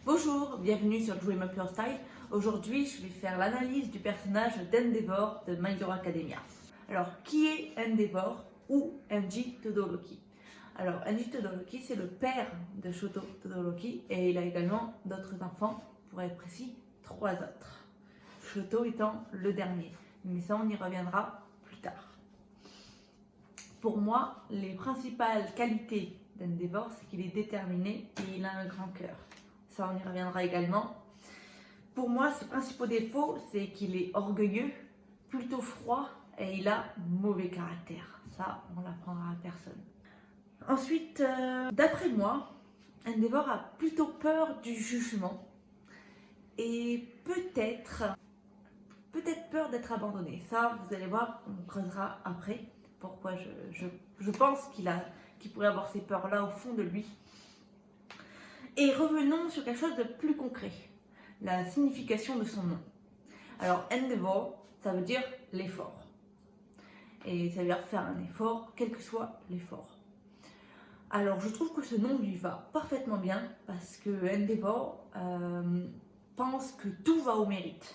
Bonjour, bienvenue sur Dream Up Your Style. Aujourd'hui, je vais faire l'analyse du personnage d'Endeavor de My Hero Academia. Alors, qui est Endeavor ou Enji Todoroki? Alors, Enji Todoroki, c'est le père de Shoto Todoroki et il a également d'autres enfants, pour être précis, 3 autres. Shoto étant le dernier, mais ça on y reviendra plus tard. Pour moi, les principales qualités d'Endeavor, c'est qu'il est déterminé et il a un grand cœur. Ça, on y reviendra également. Pour moi, ses principaux défauts, c'est qu'il est orgueilleux, plutôt froid et il a mauvais caractère. Ça, on l'apprendra à personne. Ensuite, d'après moi, Endeavor a plutôt peur du jugement et peut-être peur d'être abandonné. Ça, vous allez voir, on creusera après pourquoi je pense qu'il pourrait avoir ces peurs-là au fond de lui. Et revenons sur quelque chose de plus concret, la signification de son nom. Alors, Endeavor, ça veut dire l'effort. Et ça veut dire faire un effort, quel que soit l'effort. Alors, je trouve que ce nom lui va parfaitement bien parce que Endeavor pense que tout va au mérite.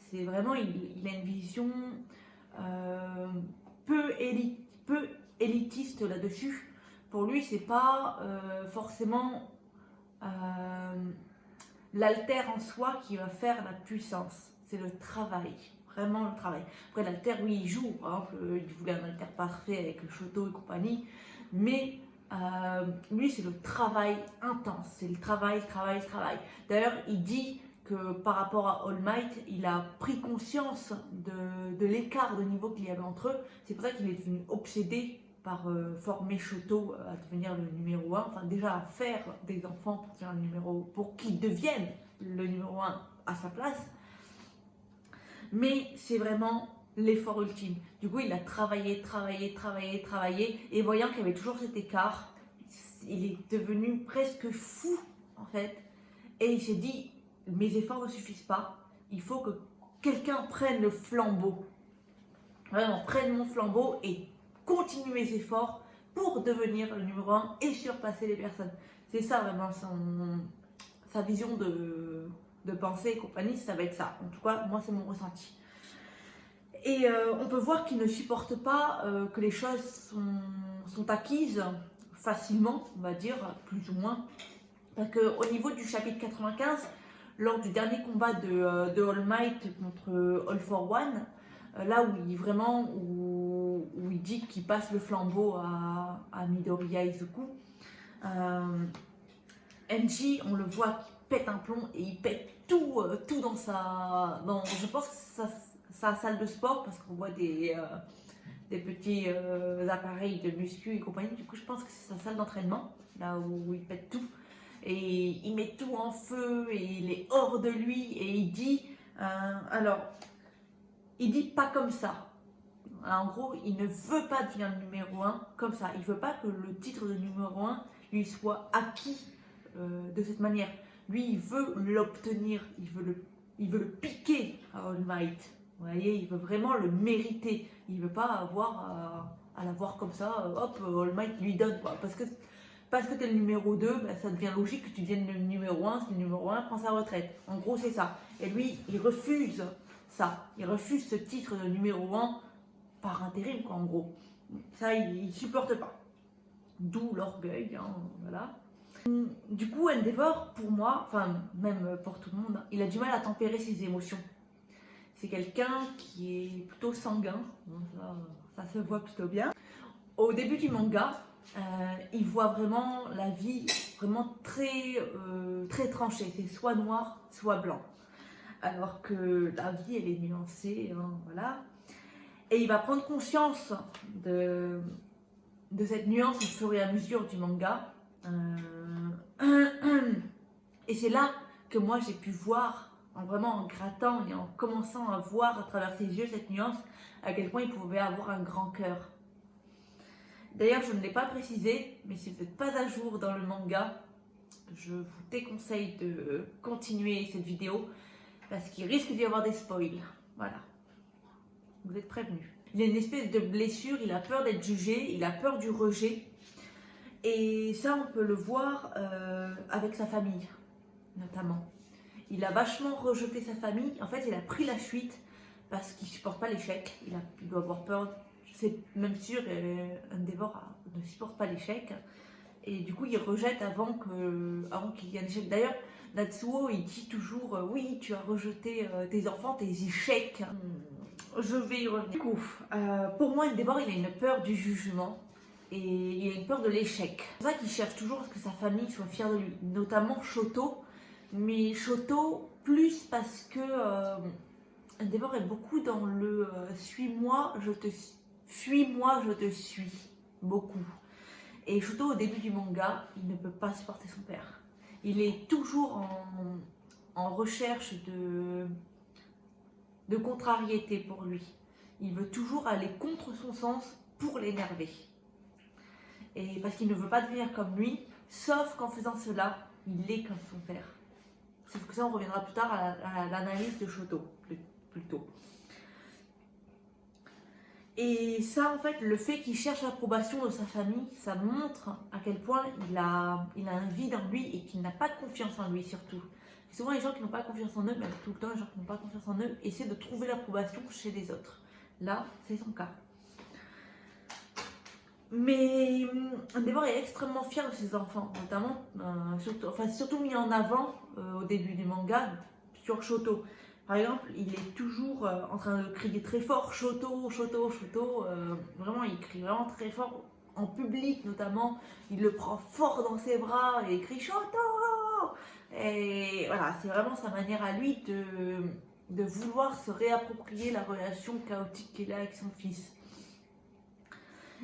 C'est vraiment, il a une vision peu élitiste là-dessus. Pour lui, c'est pas forcément l'alter en soi qui va faire la puissance, c'est le travail, vraiment le travail. Après l'alter, oui, il joue, par exemple, il voulait un alter parfait avec le Shoto et compagnie, mais lui c'est le travail intense, c'est le travail. D'ailleurs, il dit que par rapport à All Might, il a pris conscience de l'écart de niveau qu'il y avait entre eux, c'est pour ça qu'il est devenu obsédé par former Shoto à devenir le numéro 1, enfin déjà à faire des enfants pour qu'ils deviennent le numéro 1 à sa place, mais c'est vraiment l'effort ultime. Du coup, il a travaillé, et voyant qu'il y avait toujours cet écart, il est devenu presque fou en fait, et il s'est dit, mes efforts ne suffisent pas, il faut que quelqu'un prenne le flambeau, vraiment prenne mon flambeau et continue mes efforts pour devenir le numéro 1 et surpasser les personnes. C'est ça vraiment sa vision de pensée et compagnie, ça va être ça. En tout cas, moi c'est mon ressenti. Et on peut voir qu'il ne supporte pas que les choses sont acquises facilement, on va dire, plus ou moins. Parce qu'au niveau du chapitre 95, lors du dernier combat de All Might contre All for One, là où il dit qu'il passe le flambeau à Midoriya Izuku, Enji, on le voit qui pète un plomb et il pète tout dans je pense que sa salle de sport, parce qu'on voit des petits appareils de muscu et compagnie. Du coup, je pense que c'est sa salle d'entraînement, là où il pète tout. Et il met tout en feu et il est hors de lui et il dit il dit pas comme ça. En gros, il ne veut pas devenir le numéro 1 comme ça. Il veut pas que le titre de numéro 1 lui soit acquis de cette manière. Lui, il veut l'obtenir, il veut le piquer à All Might. Vous voyez, il veut vraiment le mériter. Il veut pas avoir à l'avoir comme ça, hop, All Might lui donne quoi. Parce que tu es le numéro 2, ben, ça devient logique que tu deviennes le numéro 1, si le numéro 1 prend sa retraite. En gros, c'est ça. Et lui, il refuse ça. Il refuse ce titre de numéro 1 par intérim, quoi, en gros. Ça, il ne supporte pas. D'où l'orgueil, hein, voilà. Du coup, Endeavor, pour moi, enfin, même pour tout le monde, il a du mal à tempérer ses émotions. C'est quelqu'un qui est plutôt sanguin, ça se voit plutôt bien. Au début du manga, il voit vraiment la vie vraiment très tranchée, c'est soit noir, soit blanc. Alors que la vie, elle est nuancée, hein, voilà. Et il va prendre conscience de cette nuance au fur et à mesure du manga. Et c'est là que moi j'ai pu voir, en grattant et en commençant à voir à travers ses yeux cette nuance, à quel point il pouvait avoir un grand cœur. D'ailleurs, je ne l'ai pas précisé, mais si vous n'êtes pas à jour dans le manga, je vous déconseille de continuer cette vidéo parce qu'il risque d'y avoir des spoils. Voilà. Vous êtes prévenus. Il a une espèce de blessure, il a peur d'être jugé, il a peur du rejet. Et ça, on peut le voir avec sa famille. notamment. Il a vachement rejeté sa famille. En fait, il a pris la fuite parce qu'il ne supporte pas l'échec. Il doit avoir peur. C'est même sûr, Endeavor ne supporte pas l'échec. Et du coup, il rejette avant qu'il y ait un échec. D'ailleurs, Natsuo, il dit toujours oui, tu as rejeté tes enfants, tes échecs. Je vais y revenir. Du coup, pour moi, Endeavor, il a une peur du jugement. Et il a une peur de l'échec. C'est pour ça qu'il cherche toujours à ce que sa famille soit fière de lui. Notamment Shoto. Mais Shoto, plus parce que Endeavor est beaucoup dans le suis-moi, je te suis. Beaucoup. Et Shoto, au début du manga, il ne peut pas supporter son père. Il est toujours en recherche de contrariété pour lui. Il veut toujours aller contre son sens pour l'énerver. Et parce qu'il ne veut pas devenir comme lui, sauf qu'en faisant cela, il est comme son père. Sauf que ça, on reviendra plus tard à l'analyse de Shoto, plutôt. Et ça, en fait, le fait qu'il cherche l'approbation de sa famille, ça montre à quel point il a un vide en lui et qu'il n'a pas de confiance en lui, surtout. Et souvent, les gens qui n'ont pas confiance en eux, même tout le temps, les gens qui n'ont pas confiance en eux, essaient de trouver l'approbation chez les autres. Là, c'est son cas. Mais Endeavor est extrêmement fier de ses enfants, notamment, surtout mis en avant au début du manga sur Shoto. Par exemple, il est toujours en train de crier très fort Shoto, Shoto, Shoto. Vraiment, il crie vraiment très fort en public, notamment. Il le prend fort dans ses bras et il crie Shoto. Et voilà, c'est vraiment sa manière à lui de vouloir se réapproprier la relation chaotique qu'il a avec son fils.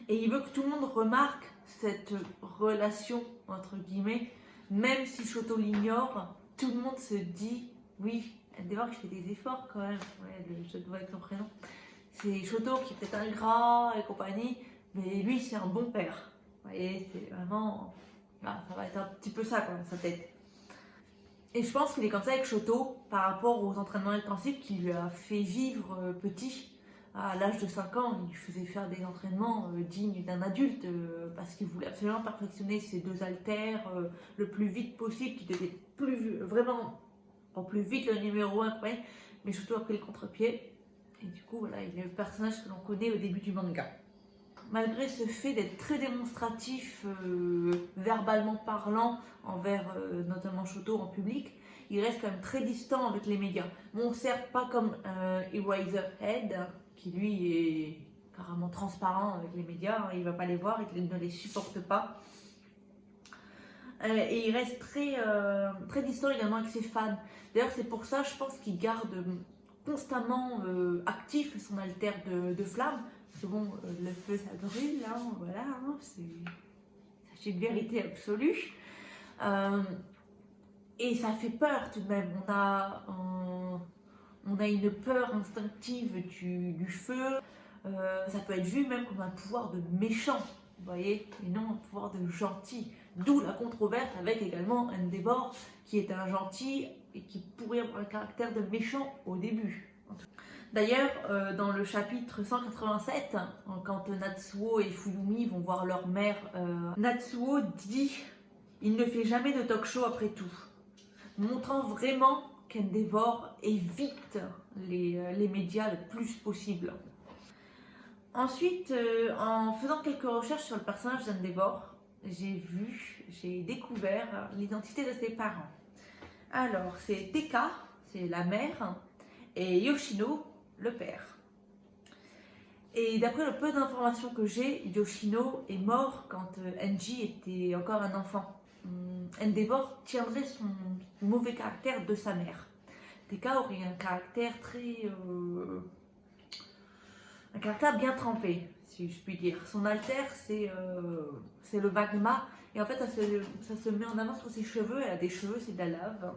Et il veut que tout le monde remarque cette relation, entre guillemets, même si Shoto l'ignore, tout le monde se dit, oui, Endeavor qui fait des efforts quand même, ouais, je te vois avec son prénom. C'est Shoto qui est peut-être ingrat et compagnie, mais lui c'est un bon père. Vous voyez, c'est vraiment, là, ça va être un petit peu ça quand même, sa tête. Et je pense qu'il est comme ça avec Shoto par rapport aux entraînements intensifs qu'il lui a fait vivre petit. À l'âge de 5 ans, il faisait faire des entraînements dignes d'un adulte parce qu'il voulait absolument perfectionner ses 2 haltères le plus vite possible, qu'il devait vraiment au plus vite le numéro 1, mais surtout après le contre-pied. Et du coup, voilà, il est le personnage que l'on connaît au début du manga. Malgré ce fait d'être très démonstratif, verbalement parlant, envers notamment Shoto en public, il reste quand même très distant avec les médias. Bon, certes, pas comme Eraserhead, qui lui est carrément transparent avec les médias, hein, il ne va pas les voir, il ne les supporte pas. Et il reste très distant également avec ses fans. D'ailleurs, c'est pour ça, je pense qu'il garde constamment actif son alter de flamme. Parce que bon, le feu ça brûle, hein, voilà, hein, c'est une vérité absolue. Et ça fait peur tout de même. On a une peur instinctive du feu. Ça peut être vu même comme un pouvoir de méchant, vous voyez, et non un pouvoir de gentil. D'où la controverse avec également Endeavor, qui est un gentil et qui pourrait avoir un caractère de méchant au début. D'ailleurs, dans le chapitre 187, quand Natsuo et Fuyumi vont voir leur mère, Natsuo dit « Il ne fait jamais de talk-show après tout », montrant vraiment qu'Endeavor évite les médias le plus possible. Ensuite, en faisant quelques recherches sur le personnage d'Endeavor, j'ai découvert l'identité de ses parents. Alors, c'est Teka, c'est la mère, et Yoshino, le père. Et d'après le peu d'informations que j'ai, Yoshino est mort quand Enji était encore un enfant. Endeavor tiendrait son mauvais caractère de sa mère. Teka aurait un caractère un caractère bien trempé, si je puis dire. Son alter, c'est le magma. Et en fait, ça se met en avant sur ses cheveux. Elle a des cheveux, c'est de la lave.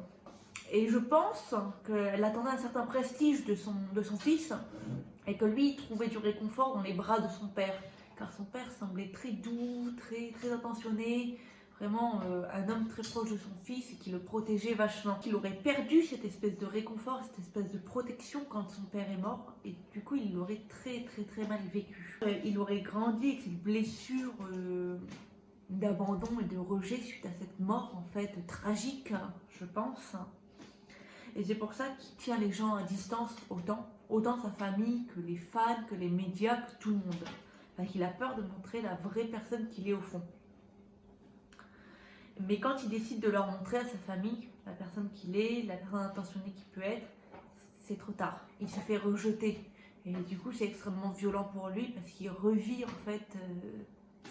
Et je pense qu'elle attendait un certain prestige de son fils. Et que lui, il trouvait du réconfort dans les bras de son père. Car son père semblait très doux, très attentionné. Vraiment un homme très proche de son fils et qui le protégeait vachement. Il aurait perdu cette espèce de réconfort, cette espèce de protection quand son père est mort. Et du coup, il l'aurait très mal vécu. Il aurait grandi avec cette blessure d'abandon et de rejet suite à cette mort en fait tragique, je pense. Et c'est pour ça qu'il tient les gens à distance autant sa famille que les fans, que les médias, que tout le monde. Parce qu'il a peur de montrer la vraie personne qu'il est au fond. Mais quand il décide de leur montrer à sa famille la personne qu'il est, la personne intentionnée qu'il peut être, c'est trop tard. Il se fait rejeter. Et du coup, c'est extrêmement violent pour lui parce qu'il revit en fait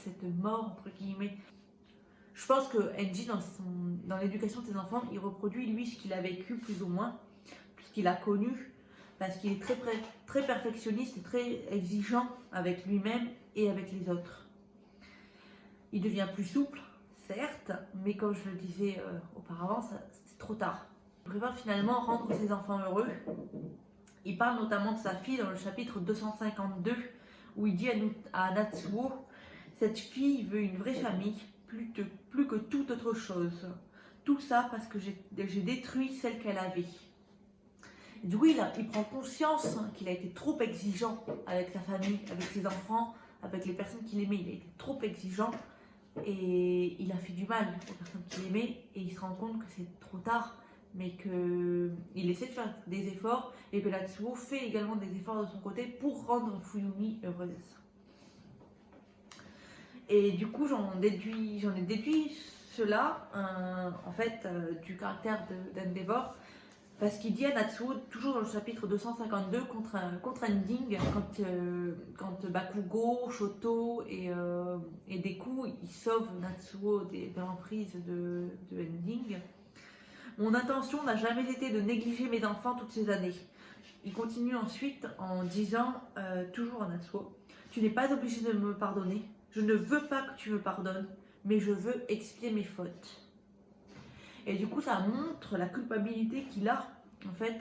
cette mort, entre guillemets. Je pense que Enji, dans l'éducation de ses enfants, il reproduit lui ce qu'il a vécu plus ou moins, ce qu'il a connu, parce qu'il est très perfectionniste et très exigeant avec lui-même et avec les autres. Il devient plus souple, certes, mais comme je le disais auparavant, c'est trop tard. Il préfère finalement rendre ses enfants heureux. Il parle notamment de sa fille dans le chapitre 252, où il dit à Natsuo, cette fille veut une vraie famille, plus que toute autre chose. Tout ça parce que j'ai détruit celle qu'elle avait. Et du coup, il prend conscience qu'il a été trop exigeant avec sa famille, avec ses enfants, avec les personnes qu'il aimait. Il a été trop exigeant et il a fait du mal aux personnes qu'il aimait. Et il se rend compte que c'est trop tard, mais qu'il essaie de faire des efforts et que Natsuo fait également des efforts de son côté pour rendre Fuyumi heureuse. Et du coup, j'en ai déduit cela, en fait, du caractère d'Endeavor, parce qu'il dit à Natsuo, toujours dans le chapitre 252, contre Ending, quand Bakugo, Shoto et Deku, ils sauvent Natsuo de l'emprise de Ending. Mon intention n'a jamais été de négliger mes enfants toutes ces années. Il continue ensuite en disant, toujours à Natsuo, tu n'es pas obligé de me pardonner. Je ne veux pas que tu me pardonnes, mais je veux expier mes fautes. Et du coup, ça montre la culpabilité qu'il a, en fait,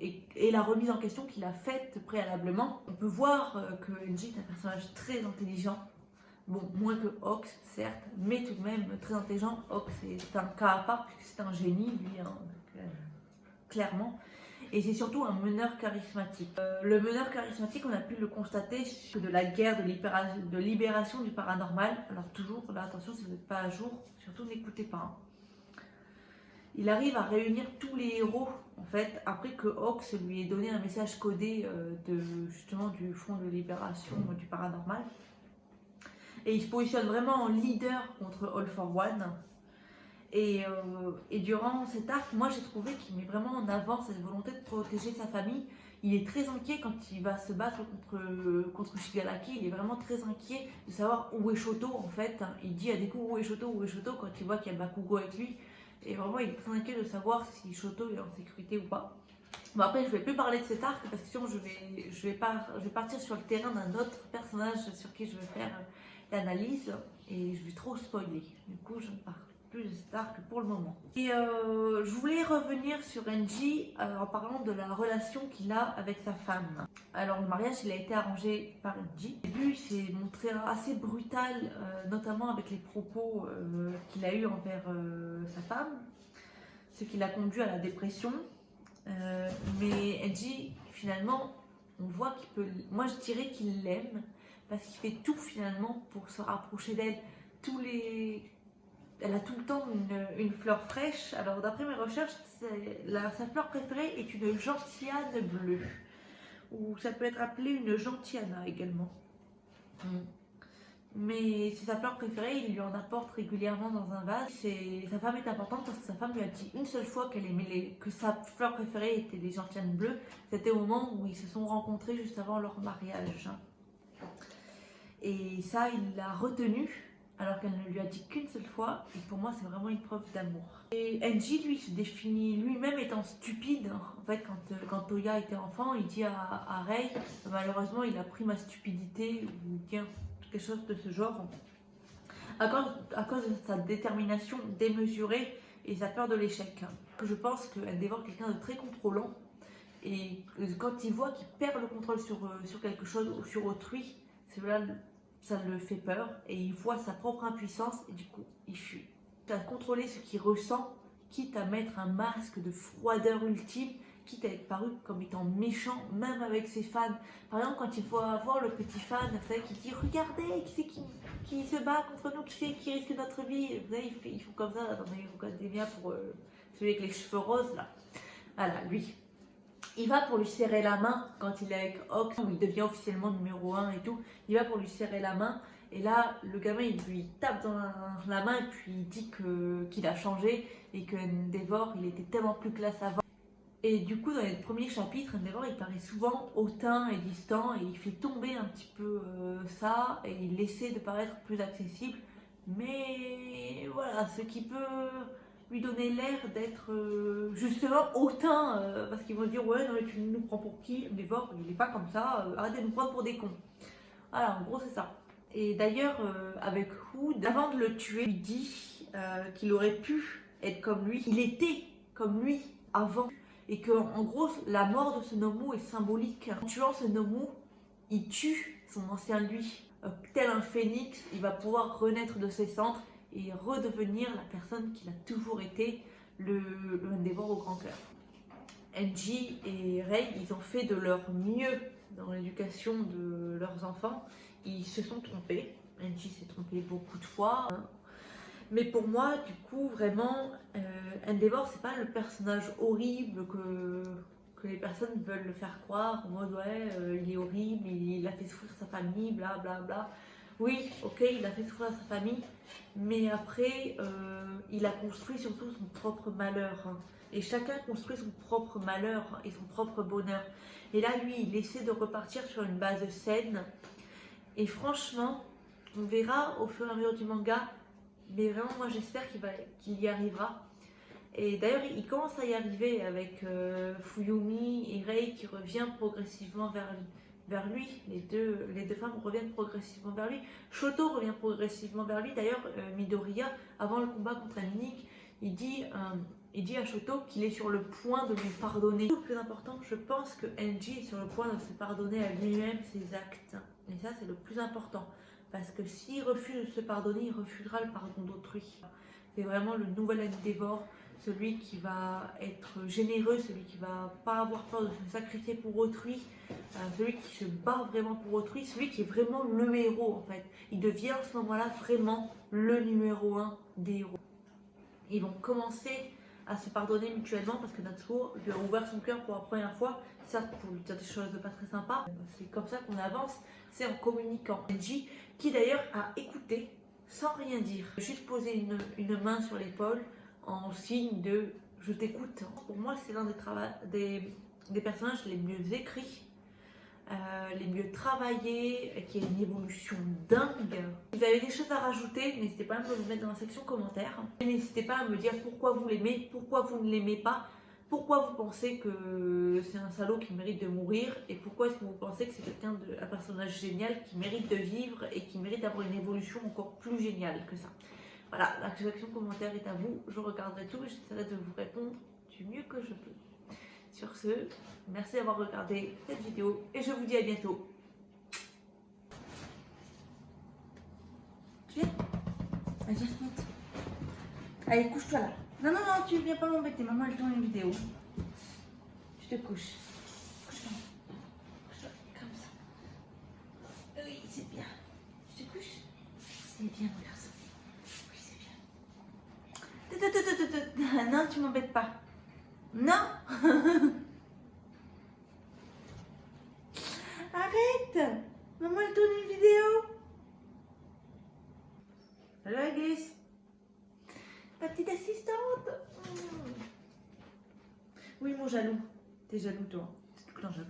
et la remise en question qu'il a faite préalablement. On peut voir que Enji est un personnage très intelligent. Bon, moins que Hawks, certes, mais tout de même très intelligent. Hawks, c'est un cas à part, puisque c'est un génie, lui, hein, clairement. Et c'est surtout un meneur charismatique. Le meneur charismatique, on a pu le constater sur de la guerre de libération du paranormal. Alors toujours, là, attention, si vous n'êtes pas à jour, surtout n'écoutez pas. Hein. Il arrive à réunir tous les héros, en fait, après que Hawks lui ait donné un message codé justement du front de libération du paranormal. Et il se positionne vraiment en leader contre All for One. Et durant cet arc, moi j'ai trouvé qu'il met vraiment en avant cette volonté de protéger sa famille. Il est très inquiet quand il va se battre contre Shigaraki. Il est vraiment très inquiet de savoir où est Shoto en fait. Il dit à Deku où est Shoto quand il voit qu'il y a Bakugo avec lui. Et vraiment il est très inquiet de savoir si Shoto est en sécurité ou pas. Bon après je vais plus parler de cet arc parce que sinon je vais partir sur le terrain d'un autre personnage sur qui je vais faire l'analyse. Et je vais trop spoiler. Du coup je ne parle plus de cet arc pour le moment. Et je voulais revenir sur Enji en parlant de la relation qu'il a avec sa femme. Alors le mariage il a été arrangé par Enji. Au début il s'est montré assez brutal, notamment avec les propos qu'il a eu envers sa femme, ce qui l'a conduit à la dépression. Mais Enji finalement on voit qu'il peut, moi je dirais qu'il l'aime parce qu'il fait tout finalement pour se rapprocher d'elle. Elle a tout le temps une fleur fraîche. Alors d'après mes recherches, sa fleur préférée est une gentiane bleue. Ou ça peut être appelé une gentiana également. Mais c'est sa fleur préférée, il lui en apporte régulièrement dans un vase. Sa femme est importante parce que sa femme lui a dit une seule fois que sa fleur préférée était les gentianes bleues. C'était au moment où ils se sont rencontrés juste avant leur mariage. Et ça, il l'a retenu. Alors qu'elle ne lui a dit qu'une seule fois, et pour moi c'est vraiment une preuve d'amour. Et Enji lui se définit lui-même étant stupide. En fait quand Toya était enfant, il dit à Rei, malheureusement il a pris ma stupidité, ou bien quelque chose de ce genre, à cause de sa détermination démesurée et sa peur de l'échec. Je pense qu'elle dévore quelqu'un de très contrôlant, et quand il voit qu'il perd le contrôle sur quelque chose ou sur autrui, c'est là ça le fait peur et il voit sa propre impuissance et du coup il fuit. À contrôler ce qu'il ressent, quitte à mettre un masque de froideur ultime quitte à être paru comme étant méchant, même avec ses fans. Par exemple, quand il faut avoir le petit fan, vous savez, qui dit regardez, qui c'est qui se bat contre nous, qui c'est qui risque notre vie. Vous savez, il faut comme ça dans les Academia pour celui avec les cheveux roses là. Voilà, lui. Il va pour lui serrer la main quand il est avec Ox, où il devient officiellement numéro 1 et tout. Il va pour lui serrer la main. Et là, le gamin, il lui tape dans la main et puis il dit qu'il a changé et que Endeavor, il était tellement plus classe avant. Et du coup, dans les premiers chapitres, Endeavor, il paraît souvent hautain et distant et il fait tomber un petit peu ça et il essaie de paraître plus accessible. Mais voilà, ce qui peut lui donner l'air d'être justement hautain parce qu'ils vont dire ouais, non, mais tu nous prends pour qui? Endeavor, il n'est pas comme ça, arrêtez de nous prendre pour des cons. Voilà, en gros, c'est ça. Et d'ailleurs, avec Hood, avant de le tuer, il lui dit qu'il aurait pu être comme lui. Il était comme lui avant. Et que, en gros, la mort de ce Nomu est symbolique. En tuant ce Nomu, il tue son ancien lui. Tel un phénix, il va pouvoir renaître de ses cendres et redevenir la personne qu'il a toujours été, le Endeavor au grand cœur. Enji et Rei, ils ont fait de leur mieux dans l'éducation de leurs enfants. Ils se sont trompés. Enji s'est trompé beaucoup de fois. Mais pour moi, du coup, vraiment, Endeavor, c'est pas le personnage horrible que les personnes veulent le faire croire. En mode, ouais, il est horrible, il a fait souffrir sa famille, bla bla bla. Oui, ok, il a fait souffrir sa famille. Mais après, il a construit surtout son propre malheur. Et chacun construit son propre malheur et son propre bonheur. Et là, lui, il essaie de repartir sur une base saine. Et franchement, on verra au fur et à mesure du manga, mais vraiment moi j'espère qu'il y arrivera. Et d'ailleurs il commence à y arriver avec Fuyumi et Rei qui revient progressivement vers lui. Les deux femmes reviennent progressivement vers lui. Shoto revient progressivement vers lui. D'ailleurs Midoriya, avant le combat contre Nick, il dit à Shoto qu'il est sur le point de lui pardonner. Le plus important, je pense que Enji est sur le point de se pardonner à lui-même ses actes. Et ça, c'est le plus important. Parce que s'il refuse de se pardonner, il refusera le pardon d'autrui. C'est vraiment le nouvel Endeavor, celui qui va être généreux, celui qui va pas avoir peur de se sacrifier pour autrui, celui qui se bat vraiment pour autrui, celui qui est vraiment le héros en fait. Il devient à ce moment-là vraiment le numéro 1 des héros. Ils vont commencer à se pardonner mutuellement parce que Natsuo lui a ouvert son cœur pour la première fois, certes pour lui dire des choses pas très sympas. C'est comme ça qu'on avance, c'est en communiquant. Enji, qui d'ailleurs a écouté sans rien dire, juste poser une main sur l'épaule en signe de je t'écoute. Pour moi, c'est l'un des personnages les mieux écrits, les mieux travaillés, qui a une évolution dingue. Si vous avez des choses à rajouter, n'hésitez pas à me le mettre dans la section commentaires. Et n'hésitez pas à me dire pourquoi vous l'aimez, pourquoi vous ne l'aimez pas, pourquoi vous pensez que c'est un salaud qui mérite de mourir et pourquoi est-ce que vous pensez que c'est un personnage génial qui mérite de vivre et qui mérite d'avoir une évolution encore plus géniale que ça. Voilà, la section commentaire est à vous, je regarderai tout et j'essaierai de vous répondre du mieux que je peux. Sur ce, merci d'avoir regardé cette vidéo et je vous dis à bientôt. Tu viens? Vas-y, monte. Allez, couche-toi là. Non, non, non, tu viens pas m'embêter, maman elle tourne une vidéo. Tu te couches. Couche-toi. Couche-toi, comme ça. Oui, c'est bien. Tu te couches? C'est bien, mon garçon. Oui, c'est bien. Non, tu m'embêtes pas. Non. Arrête. Maman elle tourne une vidéo. Salut Alice. Ta petite assistante. Oui, mon jaloux. T'es jaloux, toi. C'est tout le temps jaloux.